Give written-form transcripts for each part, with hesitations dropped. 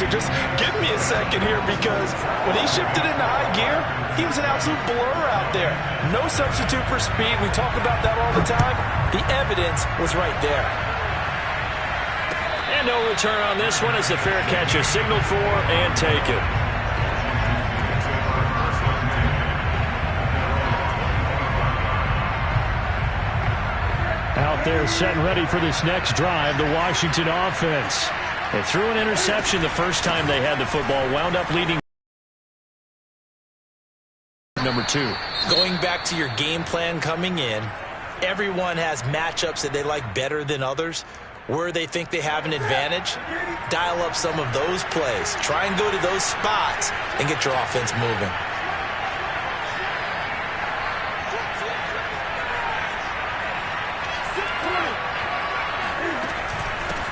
announcer, just give me a second here, because when he shifted into high gear, he was an absolute blur out there. No substitute for speed. We talk about that all the time. The evidence was right there. And no return on this one as the fair catch is signaled for and taken. Out there set and ready for this next drive, the Washington offense. They threw an interception the first time they had the football, wound up leading number 2. Going back to your game plan coming in, everyone has matchups that they like better than others. Where they think they have an advantage, dial up some of those plays. Try and go to those spots and get your offense moving.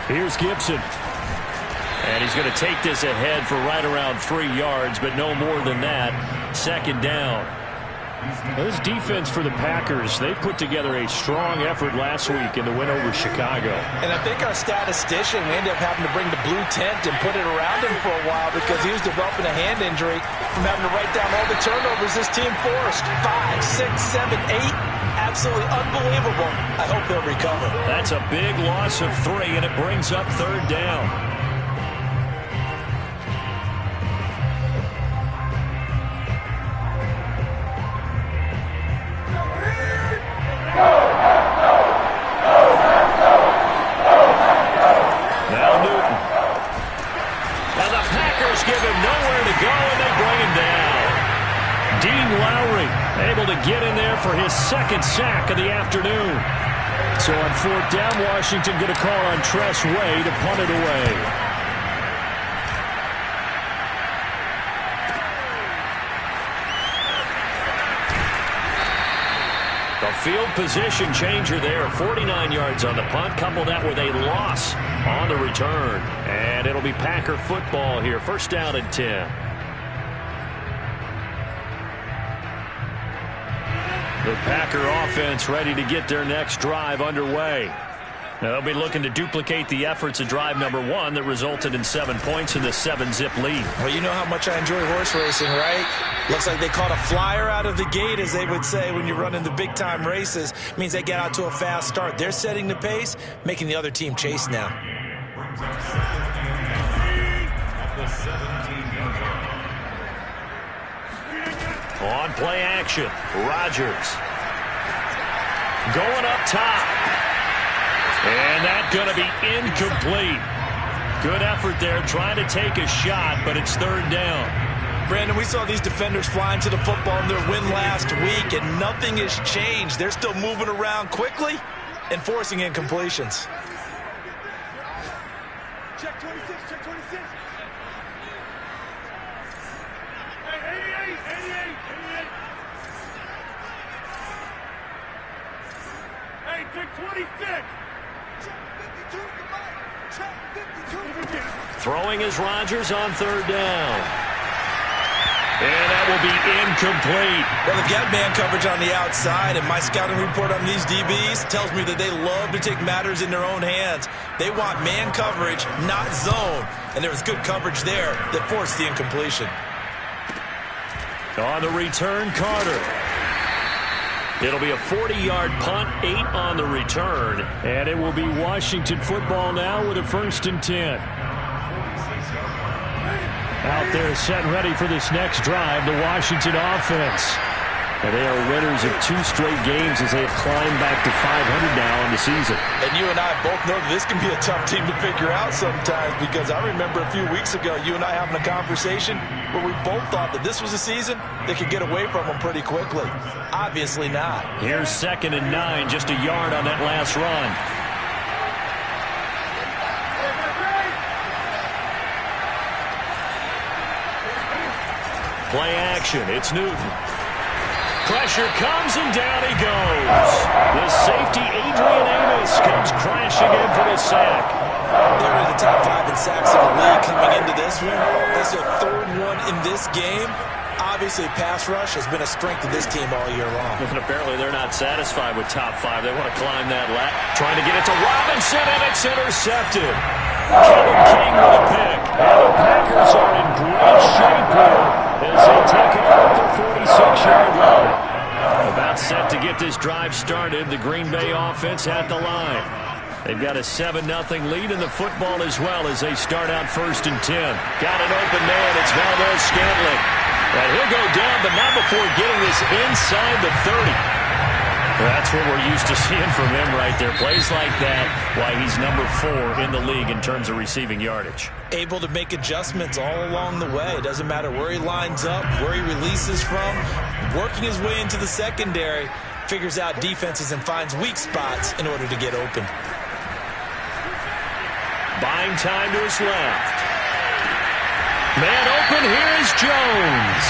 Here's Gibson. And he's going to take this ahead for right around 3 yards, but no more than that. Second down. This defense for the Packers, they put together a strong effort last week in the win over Chicago. And I think our statistician, we ended up having to bring the blue tent and put it around him for a while because he was developing a hand injury from having to write down all the turnovers this team forced. 5, 6, 7, 8. Absolutely unbelievable. I hope they'll recover. That's a big loss of 3, and it brings up third down. Now Newton. Now the Packers give him nowhere to go, and they bring him down. Dean Lowry able to get in there for his second sack of the afternoon. So on fourth down, Washington going to call on Tress Way to punt it away. The field position changer there. 49 yards on the punt. Couple that with a loss on the return. And it'll be Packer football here. First down and 10. The Packer offense ready to get their next drive underway. They'll be looking to duplicate the efforts of drive number 1 that resulted in 7 points in the 7-zip lead. Well, you know how much I enjoy horse racing, right? Looks like they caught a flyer out of the gate, as they would say when you're running the big-time races. It means they get out to a fast start. They're setting the pace, making the other team chase now. On play action, Rodgers. Going up top. And that's going to be incomplete. Good effort there, trying to take a shot, but it's third down. Brandon, we saw these defenders flying to the football in their win last week, and nothing has changed. They're still moving around quickly and forcing incompletions. Check 26, check 26. Hey, 88. Hey, check 26. Throwing is Rodgers on third down. And that will be incomplete. Well, they've got man coverage on the outside, and my scouting report on these DBs tells me that they love to take matters in their own hands. They want man coverage, not zone. And there was good coverage there that forced the incompletion. On the return, Carter. It'll be a 40-yard punt, 8 on the return. And it will be Washington football now with a 1st and 10. Out there set and ready for this next drive, the Washington offense. And they are winners of 2 straight games as they have climbed back to 500 now in the season. And you and I both know that this can be a tough team to figure out sometimes, because I remember a few weeks ago you and I having a conversation where we both thought that this was a season that could get away from them pretty quickly. Obviously not. Here's 2nd and 9, just a yard on that last run. Play action, it's Newton. Pressure comes, and down he goes. The safety, Adrian Amos, comes crashing in for the sack. They're in the top 5 in sacks in the league coming into this one. That's their 3rd one in this game. Obviously, pass rush has been a strength of this team all year long. And apparently they're not satisfied with top 5. They want to climb that ladder. Trying to get it to Robinson, and it's intercepted. Kevin King with a pick. And the started. The Green Bay offense at the line. They've got a 7-0 lead in the football as well as they start out 1st and 10. Got an open man. It's Valdez-Scantling. And he'll go down, but not before getting this inside the 30. That's what we're used to seeing from him right there. Plays like that, why he's number 4 in the league in terms of receiving yardage. Able to make adjustments all along the way. It doesn't matter where he lines up, where he releases from. Working his way into the secondary, figures out defenses and finds weak spots in order to get open. Buying time to his left. Man open, here is Jones.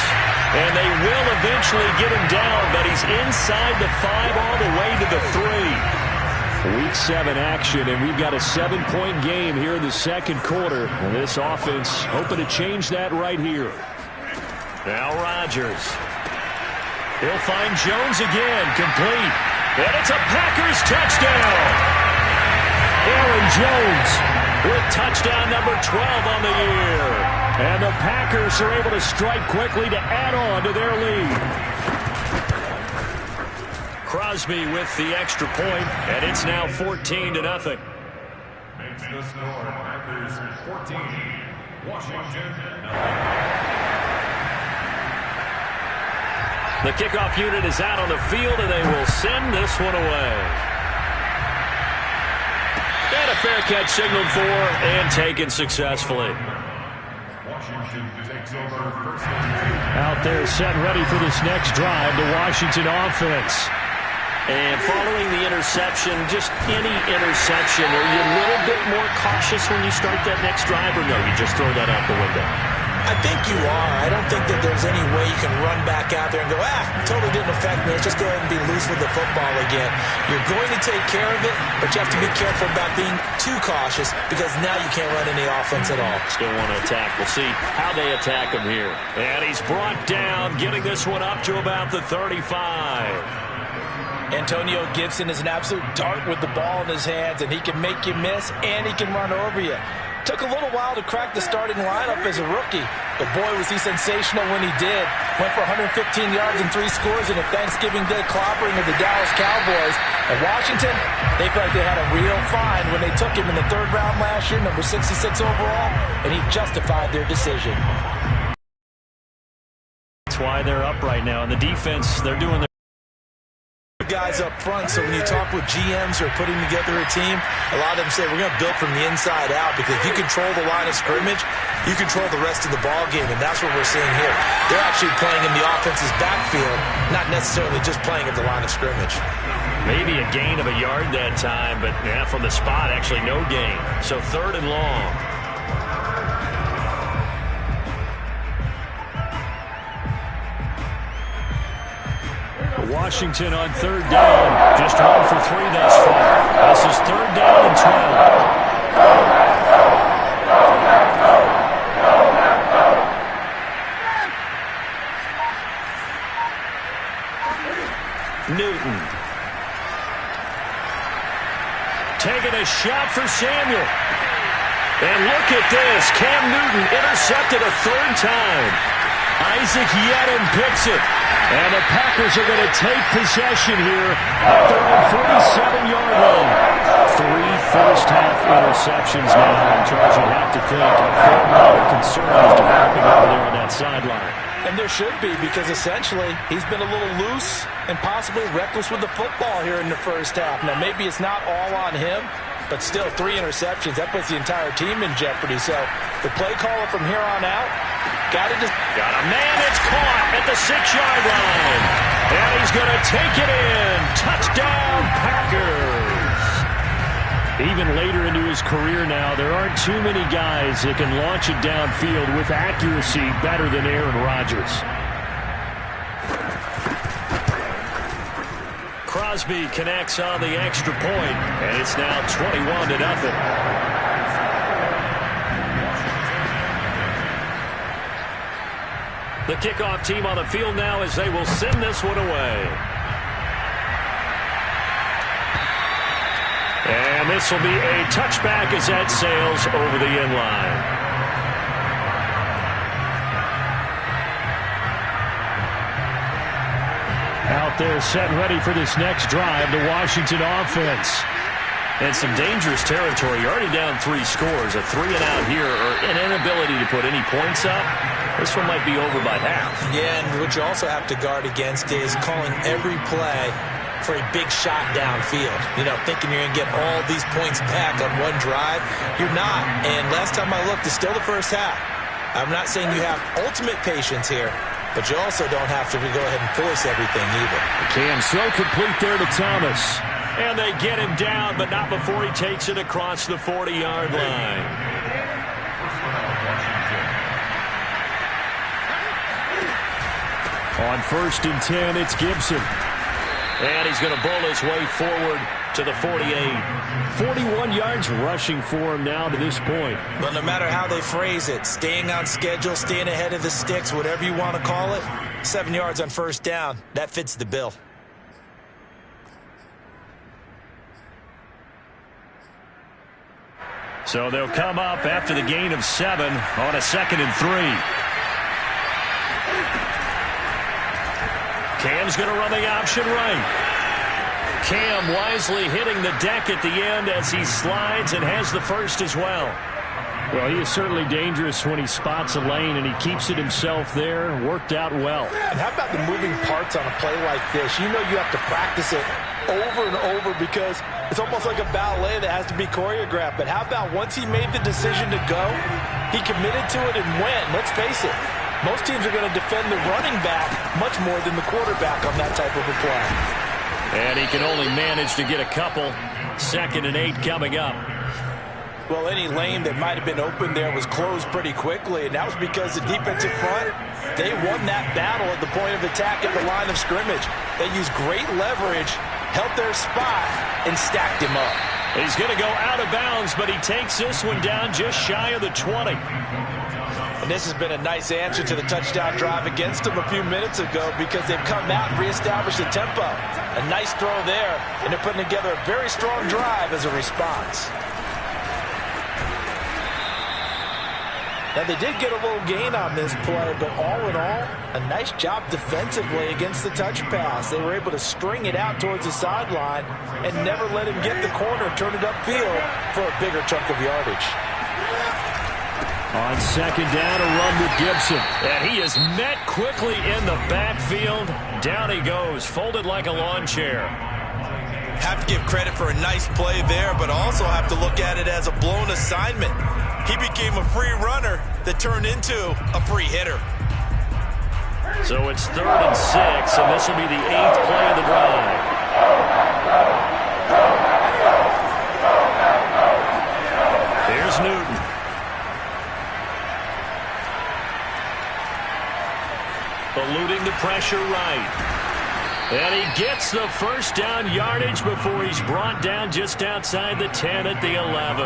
And they will eventually get him down, but he's inside the 5 all the way to the 3. Week 7 action, and we've got a 7-point game here in the second quarter. And this offense hoping to change that right here. Now Rodgers. He'll find Jones again, complete. And it's a Packers touchdown. Aaron Jones with touchdown number 12 on the year. And the Packers are able to strike quickly to add on to their lead. Crosby with the extra point, and it's now 14-0. Makes the score Packers 14, Washington 9. The kickoff unit is out on the field, and they will send this one away. And a fair catch signaled for and taken successfully. Washington takes over 1st and 10. Out there set ready for this next drive, the Washington offense. And following the interception, just any interception, are you a little bit more cautious when you start that next drive, or no, you just throw that out the window? I think you are. I don't think that there's any way you can run back out there and go, totally didn't affect me. Let's just go ahead and be loose with the football again. You're going to take care of it, but you have to be careful about being too cautious because now you can't run any offense at all. Still want to attack. We'll see how they attack him here. And he's brought down, getting this one up to about the 35. Antonio Gibson is an absolute dart with the ball in his hands, and he can make you miss, and he can run over you. Took a little while to crack the starting lineup as a rookie, but boy, was he sensational when he did. Went for 115 yards and 3 scores in a Thanksgiving Day clobbering of the Dallas Cowboys. And Washington, they felt like they had a real find when they took him in the 3rd round last year, number 66 overall, and he justified their decision. That's why they're up right now. And the defense, they're doing their guys up front, so when you talk with GMs who are putting together a team, a lot of them say we're going to build from the inside out, because if you control the line of scrimmage, you control the rest of the ball game, and that's what we're seeing here. They're actually playing in the offense's backfield, not necessarily just playing at the line of scrimmage. Maybe a gain of a yard that time, but from the spot, actually no gain. So 3rd and long. Washington on 3rd down. Just 1 for 3 thus far. This is 3rd down and 12. Newton. Taking a shot for Samuel. And look at this. Cam Newton intercepted a 3rd time. Isaac Yedem picks it. And the Packers are going to take possession here at their own 47-yard line. 3 first-half interceptions now. In charge, you'd have to think a fair amount of concern is developing over there on that sideline. And there should be, because essentially he's been a little loose and possibly reckless with the football here in the first half. Now, maybe it's not all on him, but still 3 interceptions. That puts the entire team in jeopardy. So the play caller from here on out, got a man that's caught at the 6-yard line. And he's going to take it in. Touchdown, Packers. Even later into his career now, there aren't too many guys that can launch it downfield with accuracy better than Aaron Rodgers. Crosby connects on the extra point, and it's now 21-0. The kickoff team on the field now as they will send this one away. And this will be a touchback as that sails over the end line. Out there set ready for this next drive, the Washington offense. And some dangerous territory. You're already down 3 scores. A 3-and-out here, or an inability to put any points up. This one might be over by half. Yeah, and what you also have to guard against is calling every play for a big shot downfield. You know, thinking you're going to get all these points back on one drive. You're not. And last time I looked, it's still the first half. I'm not saying you have ultimate patience here, but you also don't have to go ahead and force everything either. Cam so complete there to Thomas. And they get him down, but not before he takes it across the 40-yard line. On 1st and 10, it's Gibson. And he's going to bowl his way forward to the 48. 41 yards rushing for him now to this point. But no matter how they phrase it, staying on schedule, staying ahead of the sticks, whatever you want to call it, 7 yards on 1st down, that fits the bill. So they'll come up after the gain of 7 on a 2nd and 3. Cam's going to run the option right. Cam wisely hitting the deck at the end as he slides and has the first as well. Well, he is certainly dangerous when he spots a lane, and he keeps it himself there. Worked out well. And how about the moving parts on a play like this? You know you have to practice it over and over because it's almost like a ballet that has to be choreographed. But how about once he made the decision to go, he committed to it and went. Let's face it, most teams are going to defend the running back much more than the quarterback on that type of a play. And he can only manage to get a couple. 2nd and 8 coming up. Well, any lane that might have been open there was closed pretty quickly, and that was because the defensive front, they won that battle at the point of attack at the line of scrimmage. They used great leverage, held their spot, and stacked him up. He's going to go out of bounds, but he takes this one down just shy of the 20. And this has been a nice answer to the touchdown drive against them a few minutes ago because they've come out and reestablished the tempo. A nice throw there, and they're putting together a very strong drive as a response. Now, they did get a little gain on this play, but all in all, a nice job defensively against the touch pass. They were able to string it out towards the sideline and never let him get the corner and turn it upfield for a bigger chunk of yardage. On 2nd down, a run with Gibson. And he is met quickly in the backfield. Down he goes, folded like a lawn chair. Have to give credit for a nice play there, but also have to look at it as a blown assignment. He became a free runner that turned into a free hitter. So it's 3rd and 6, and this will be the 8th play of the drive. Here's Newton. Eluding the pressure right. And he gets the 1st down yardage before he's brought down just outside the 10 at the 11.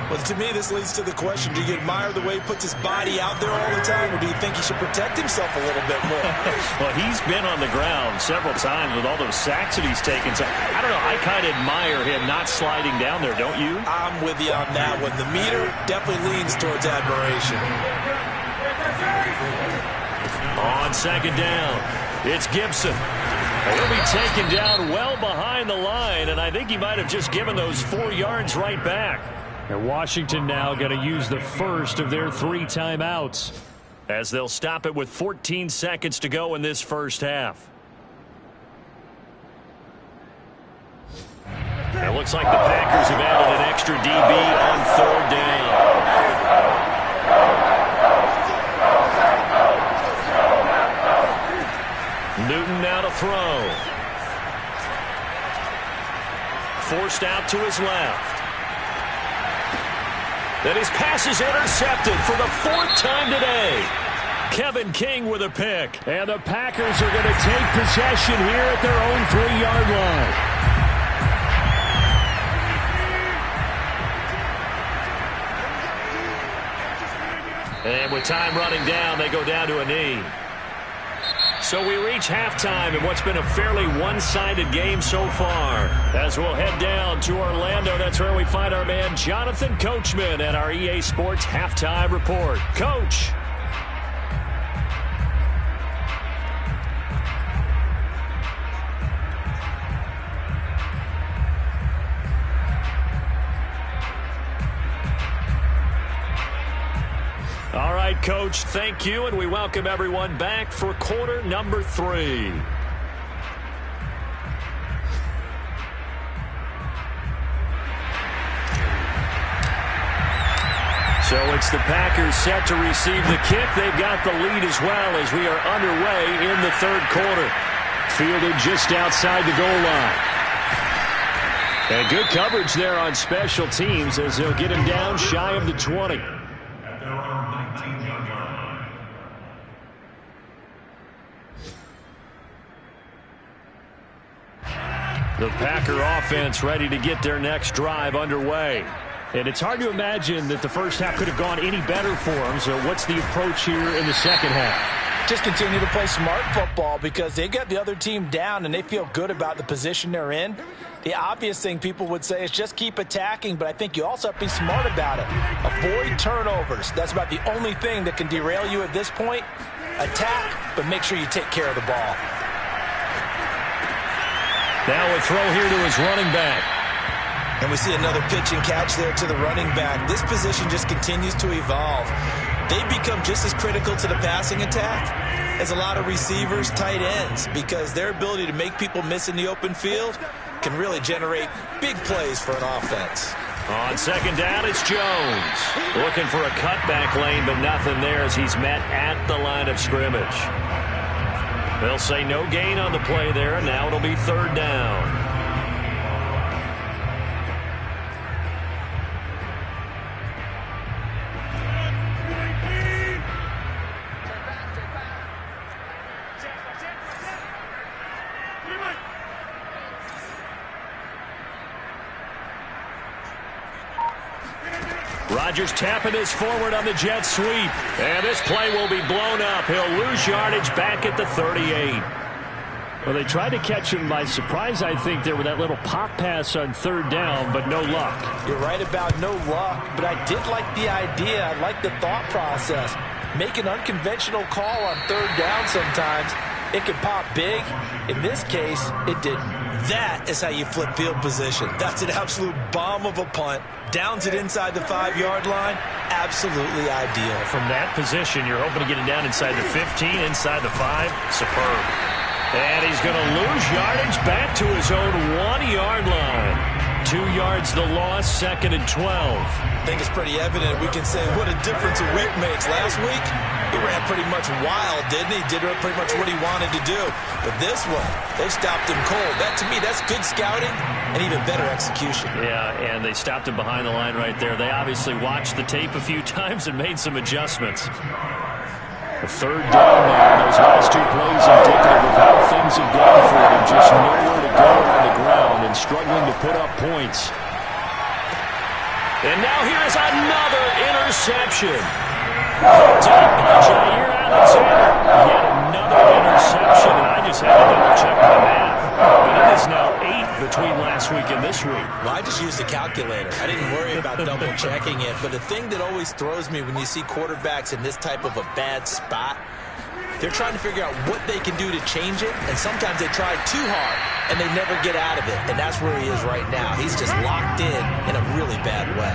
Well, to me, this leads to the question, do you admire the way he puts his body out there all the time, or do you think he should protect himself a little bit more? Well, he's been on the ground several times with all those sacks that he's taken. So, I don't know, I kind of admire him not sliding down there, don't you? I'm with you on that one. The meter definitely leans towards admiration. On 2nd down, it's Gibson. He'll be taken down well behind the line, and I think he might have just given those 4 yards right back. And Washington now going to use the first of their 3 timeouts as they'll stop it with 14 seconds to go in this first half. It looks like the Packers have added an extra DB on 3rd down. Newton now to throw. Forced out to his left. Then his pass is intercepted for the 4th time today. Kevin King with a pick. And the Packers are going to take possession here at their own 3-yard line. And with time running down, they go down to a knee. So we reach halftime in what's been a fairly one-sided game so far. As we'll head down to Orlando, that's where we find our man Jonathan Coachman at our EA Sports Halftime Report. Coach. All right, Coach, thank you, and we welcome everyone back for quarter number 3. So it's the Packers set to receive the kick. They've got the lead as well as we are underway in the third quarter. Fielded just outside the goal line. And good coverage there on special teams as they'll get him down shy of the 20. At their own 19-yard line. The Packer offense ready to get their next drive underway. And it's hard to imagine that the first half could have gone any better for them. So what's the approach here in the second half? Just continue to play smart football because they got the other team down and they feel good about the position they're in. The obvious thing people would say is just keep attacking, but I think you also have to be smart about it. Avoid turnovers. That's about the only thing that can derail you at this point. Attack, but make sure you take care of the ball. Now a throw here to his running back. And we see another pitch and catch there to the running back. This position just continues to evolve. They become just as critical to the passing attack as a lot of receivers, tight ends, because their ability to make people miss in the open field can really generate big plays for an offense. On second down, it's Jones. Looking for a cutback lane, but nothing there as he's met at the line of scrimmage. They'll say no gain on the play there, and now it'll be third down. Rodgers tapping this forward on the jet sweep. And this play will be blown up. He'll lose yardage back at the 38. Well, they tried to catch him by surprise, I think, there with that little pop pass on third down, but no luck. You're right about no luck, but I did like the idea. I like the thought process. Make an unconventional call on third down sometimes. It can pop big. In this case, it didn't. That is how you flip field position. That's an absolute bomb of a punt. Downs it inside the 5-yard line. Absolutely ideal. From that position, you're hoping to get it down inside the 15, inside the 5. Superb. And he's going to lose yardage back to his own 1-yard line. 2 yards the loss, second and 12. I think it's pretty evident. We can say what a difference a week makes. Last week, he ran pretty much wild, didn't he? Did pretty much what he wanted to do. But this one, they stopped him cold. That, to me, that's good scouting and even better execution. Yeah, and they stopped him behind the line right there. They obviously watched the tape a few times and made some adjustments. A third down there. Those last 2 plays indicative of how things have gone for him. Just nowhere to go on the ground and struggling to put up points. And now here's another interception. Jair Alexander. Yet another interception, and I just had to double-check my math. But it is now 8 between last week and this week. Well, I just used a calculator. I didn't worry about double-checking it. But the thing that always throws me when you see quarterbacks in this type of a bad spot, they're trying to figure out what they can do to change it, and sometimes they try too hard, and they never get out of it. And that's where he is right now. He's just locked in a really bad way.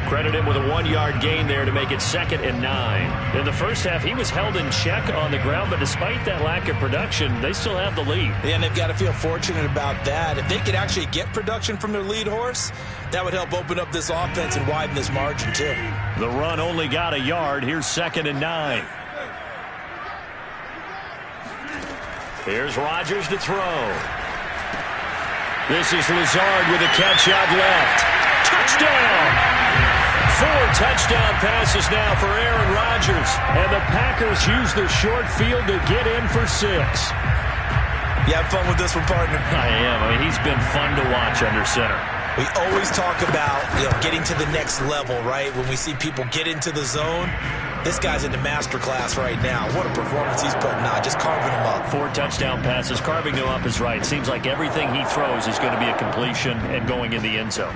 Credit him with a 1-yard gain there to make it second and 9. In the first half, he was held in check on the ground, but despite that lack of production, they still have the lead. Yeah, and they've got to feel fortunate about that. If they could actually get production from their lead horse, that would help open up this offense and widen this margin, too. The run only got a yard. Here's second and 9. Here's Rodgers to throw. This is Lazard with a catch out left. Touchdown! 4 touchdown passes now for Aaron Rodgers. And the Packers use their short field to get in for 6. You have fun with this one, partner? I am. I mean, he's been fun to watch under center. We always talk about, getting to the next level, right? When we see people get into the zone, this guy's in the master class right now. What a performance he's putting on, just carving them up. 4 touchdown passes. Carving them up is right. Seems like everything he throws is going to be a completion and going in the end zone.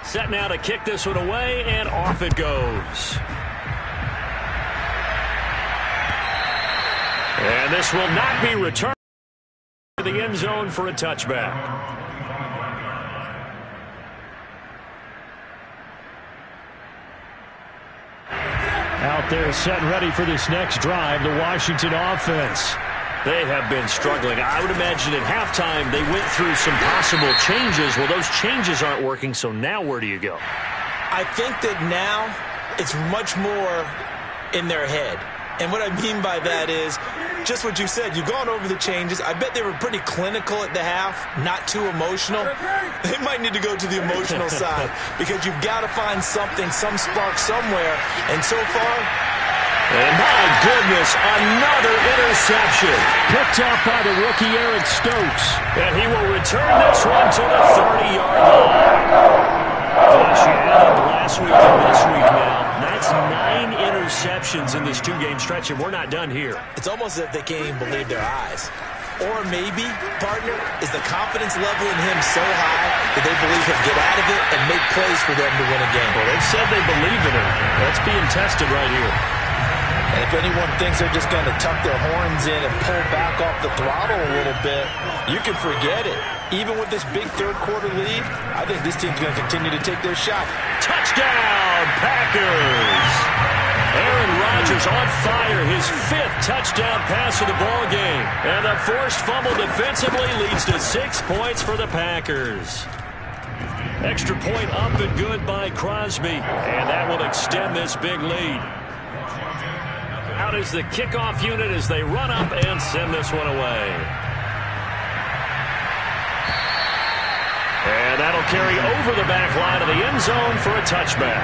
Set now to kick this one away, and off it goes. And this will not be returned to the end zone for a touchback. Out there setting ready for this next drive, the Washington offense. They have been struggling. I would imagine at halftime they went through some possible changes. Well, those changes aren't working, so now where do you go? I think that now it's much more in their head. And what I mean by that is just what you said. You've gone over the changes. I bet they were pretty clinical at the half, not too emotional. They might need to go to the emotional side because you've got to find something, some spark somewhere. And so far, and my goodness, another interception. Picked off by the rookie Eric Stokes. And he will return this one to the 30-yard line. Gosh, you added last week and this week now. That's 9 interceptions in this 2-game stretch, and we're not done here. It's almost as if they can't even believe their eyes. Or maybe, partner, is the confidence level in him so high that they believe he'll get out of it and make plays for them to win a game. Well, they've said they believe in him. That's being tested right here. And if anyone thinks they're just going to tuck their horns in and pull back off the throttle a little bit, you can forget it. Even with this big third-quarter lead, I think this team's going to continue to take their shot. Touchdown, Packers! Aaron Rodgers on fire, his 5th touchdown pass of the ball game. And the forced fumble defensively leads to 6 points for the Packers. Extra point up and good by Crosby. And that will extend this big lead. Out is the kickoff unit as they run up and send this one away. And that'll carry over the back line of the end zone for a touchback.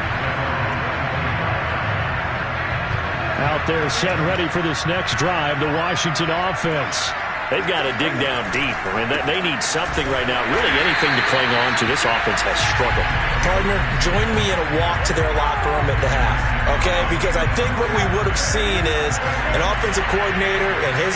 Out there setting ready for this next drive, the Washington offense. They've got to dig down deep. I mean, they need something right now, really anything to cling on to. This offense has struggled. Partner, join me in a walk to their locker room at the half, okay? Because I think what we would have seen is an offensive coordinator and his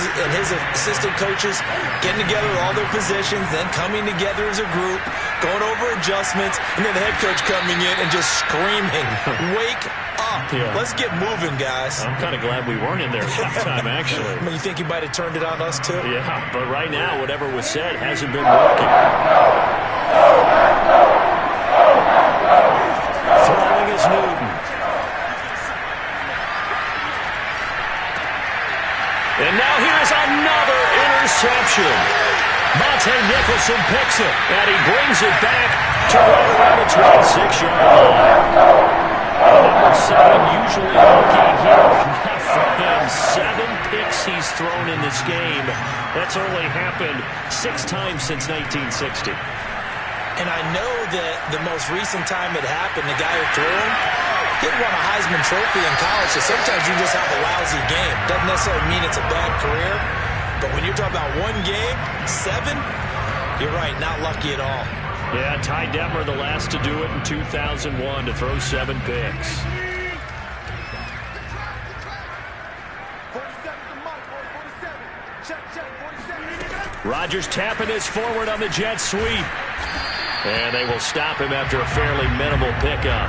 assistant coaches getting together with all their positions, then coming together as a group, going over adjustments, and then the head coach coming in and just screaming, wake up. Yeah. Let's get moving, guys. I'm kind of glad we weren't in there at halftime, actually. I mean, you think he might have turned it on us, too? Yeah, but right now, whatever was said hasn't been working. Throwing is Newton. And now here's another interception. Monte Nicholson picks it, and he brings it back to right around the 26-yard line. Number 7 usually looking here. Not for him. 7 picks he's thrown in this game. That's only happened 6 times since 1960. And I know that the most recent time it happened, the guy who threw him, he won a Heisman Trophy in college, so sometimes you just have a lousy game. Doesn't necessarily mean it's a bad career, but when you're talking about one game, 7, you're right, not lucky at all. Yeah, Ty Detmer the last to do it in 2001 to throw 7 picks. 47. Rodgers tapping this forward on the jet sweep. And they will stop him after a fairly minimal pickup.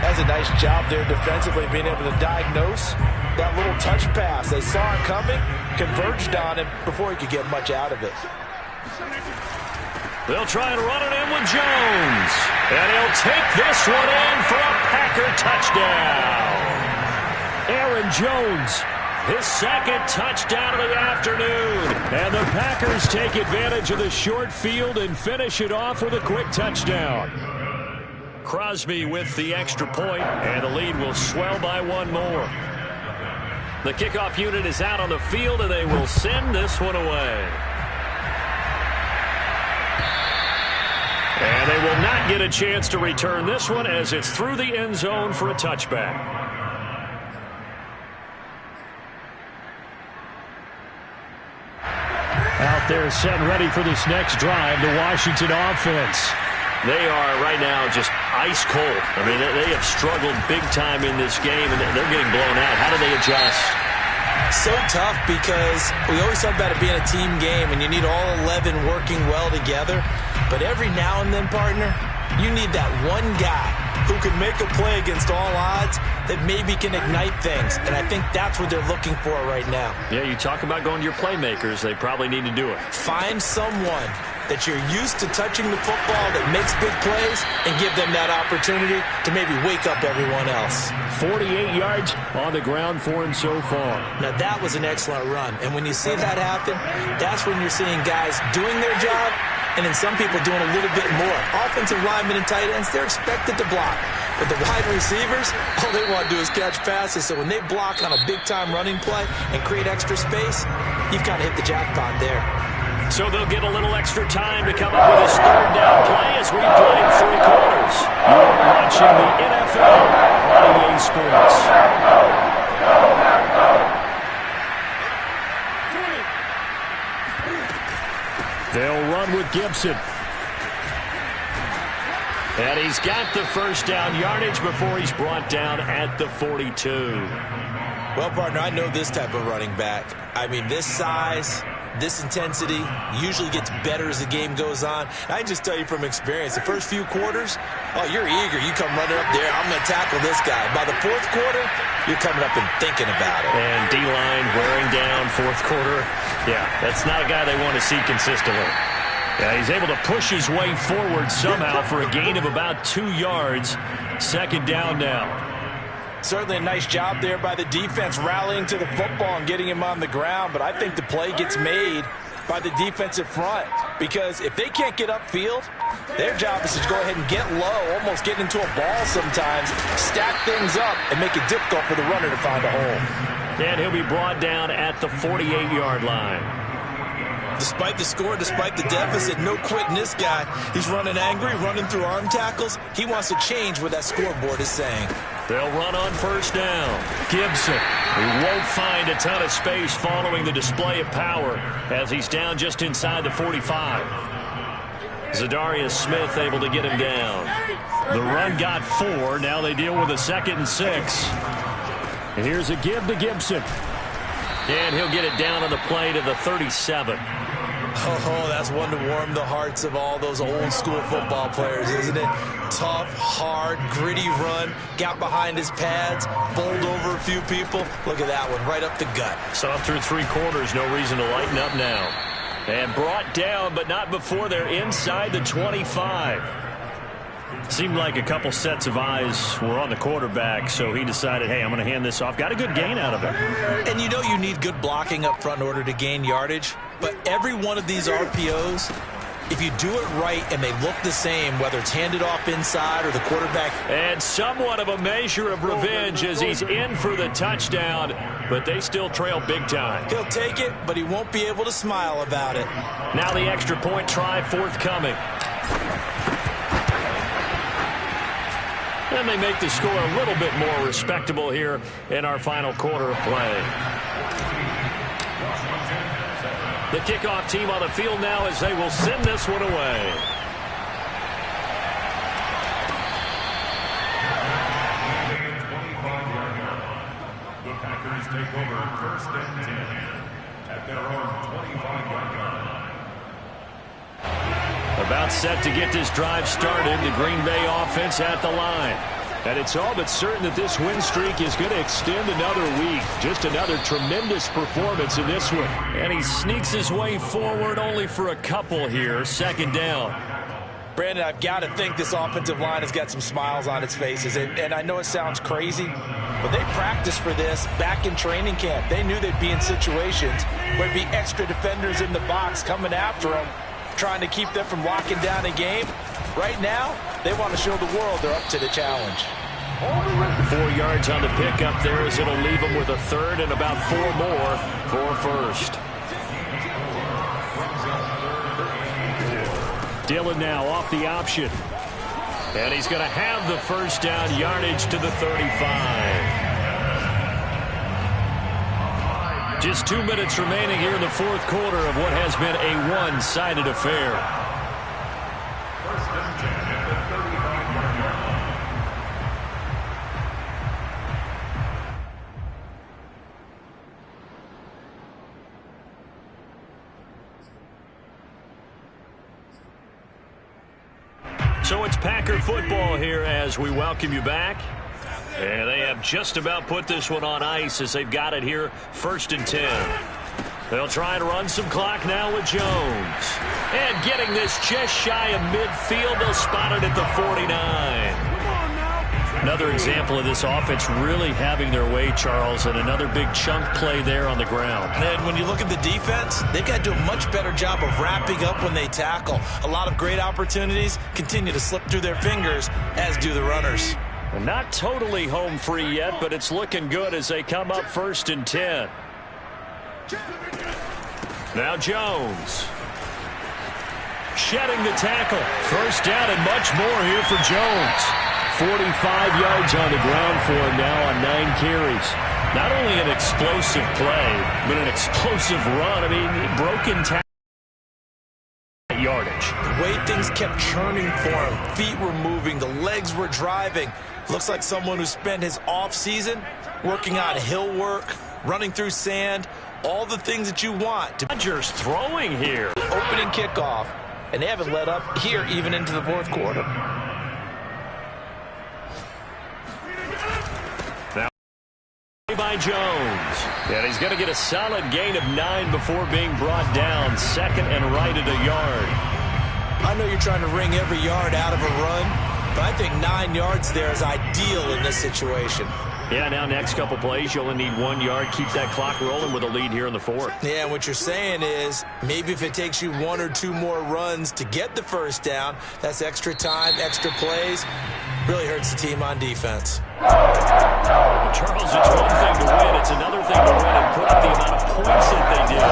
That's a nice job there defensively, being able to diagnose that little touch pass. They saw it coming, converged on him before he could get much out of it. They'll try and run it in with Jones. And he'll take this one in for a Packer touchdown. Aaron Jones, his 2nd touchdown of the afternoon. and the Packers take advantage of the short field and finish it off with a quick touchdown. Crosby with the extra point, and the lead will swell by 1 more. The kickoff unit is out on the field, and they will send this one away. And they will not get a chance to return this one as it's through the end zone for a touchback. Out there setting ready for this next drive, the Washington offense. They are right now just ice cold. I mean, they have struggled big time in this game, and they're getting blown out. How do they adjust? So tough because we always talk about it being a team game, and you need all 11 working well together. But every now and then, partner, you need that one guy who can make a play against all odds that maybe can ignite things. And I think that's what they're looking for right now. Yeah, you talk about going to your playmakers. They probably need to do it. Find someone that you're used to touching the football that makes big plays and give them that opportunity to maybe wake up everyone else. 48 yards on the ground for him so far. Now, that was an excellent run. And when you see that happen, that's when you're seeing guys doing their job and then some people doing a little bit more. Offensive linemen and tight ends, they're expected to block. But the wide receivers, all they want to do is catch passes. So when they block on a big-time running play and create extra space, you've kind of hit the jackpot there. So they'll get a little extra time to come up with his third down play as we play 3 quarters. You're watching the NFL on EA Sports. They'll run with Gibson. And he's got the first down yardage before he's brought down at the 42. Well, partner, I know this type of running back. I mean, this size, this intensity usually gets better as the game goes on. I can just tell you from experience, the first few quarters, oh, you're eager. You come running up there, I'm going to tackle this guy. By the fourth quarter, you're coming up and thinking about it. And D-line wearing down fourth quarter. Yeah, that's not a guy they want to see consistently. Yeah, he's able to push his way forward somehow for a gain of about 2 yards. Second down now. Certainly a nice job there by the defense rallying to the football and getting him on the ground. But I think the play gets made by the defensive front because if they can't get upfield, their job is to go ahead and get low, almost get into a ball sometimes, stack things up, and make it difficult for the runner to find a hole. And he'll be brought down at the 48-yard line. Despite the score, despite the deficit, no quitting this guy. He's running angry, running through arm tackles. He wants to change what that scoreboard is saying. They'll run on first down. Gibson, who won't find a ton of space following the display of power as he's down just inside the 45. Zadarius Smith able to get him down. The run got 4. Now they deal with a 2nd and 6. And here's a give to Gibson. And he'll get it down on the play to the 37. Oh, that's one to warm the hearts of all those old-school football players, isn't it? Tough, hard, gritty run. Got behind his pads, bowled over a few people. Look at that one, right up the gut. Saw through 3 quarters, no reason to lighten up now. And brought down, but not before they're inside the 25. Seemed like a couple sets of eyes were on the quarterback, so he decided, hey, I'm going to hand this off. Got a good gain out of it. And you know you need good blocking up front in order to gain yardage, but every one of these RPOs, if you do it right and they look the same, whether it's handed off inside or the quarterback. And somewhat of a measure of revenge as he's in for the touchdown, but they still trail big time. He'll take it, but he won't be able to smile about it. Now the extra point try forthcoming. And they make the score a little bit more respectable here in our final quarter of play. The kickoff team on the field now as they will send this one away. The Packers take over 1st and 10 at their own 25-yard line. About set to get this drive started, the Green Bay offense at the line. And it's all but certain that this win streak is going to extend another week. Just another tremendous performance in this one. And he sneaks his way forward only for a couple here. 2nd down. Brandon, I've got to think this offensive line has got some smiles on its faces. And I know it sounds crazy, but they practiced for this back in training camp. They knew they'd be in situations where there'd be extra defenders in the box coming after them, trying to keep them from locking down a game. Right now, they want to show the world they're up to the challenge. 4 yards on the pickup there as it'll leave them with a 3rd and about 4 more for 1st. Dillon now off the option. And he's going to have the first down yardage to the 35. Just 2 minutes remaining here in the 4th quarter of what has been a one-sided affair. So it's Packer football here as we welcome you back. And they have just about put this one on ice as they've got it here 1st and 10. They'll try and run some clock now with Jones. And getting this just shy of midfield, they'll spot it at the 49. Another example of this offense really having their way, Charles, and another big chunk play there on the ground. And when you look at the defense, they've got to do a much better job of wrapping up when they tackle. A lot of great opportunities continue to slip through their fingers, as do the runners. Not totally home free yet, but it's looking good as they come up 1st and 10. Now Jones. Shedding the tackle. First down and much more here for Jones. 45 yards on the ground for him now on 9 carries. Not only an explosive play, but an explosive run. I mean, broken tackle yardage. The way things kept churning for him. Feet were moving. The legs were driving. Looks like someone who spent his offseason working on hill work, running through sand, all the things that you want. Rodgers throwing here. Opening kickoff, and they haven't let up here even into the 4th quarter. Now by Jones. And he's going to get a solid gain of 9 before being brought down. 2nd and right at a yard. I know you're trying to wring every yard out of a run, but I think 9 yards there is ideal in this situation. Yeah, now next couple plays, you only need 1 yard. Keep that clock rolling with a lead here in the 4th. Yeah, and what you're saying is maybe if it takes you 1 or 2 more runs to get the first down, that's extra time, extra plays. Really hurts the team on defense. Charles, it's one thing to win. It's another thing to win and put up the amount of points that they did.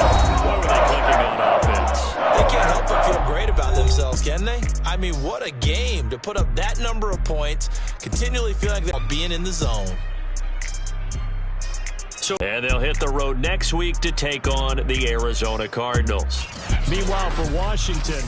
Boy, were they clicking on offense. They can't help but feel great about themselves, can they? I mean, what a game to put up that number of points, continually feeling like they're being in the zone. And they'll hit the road next week to take on the Arizona Cardinals. Meanwhile, for Washington,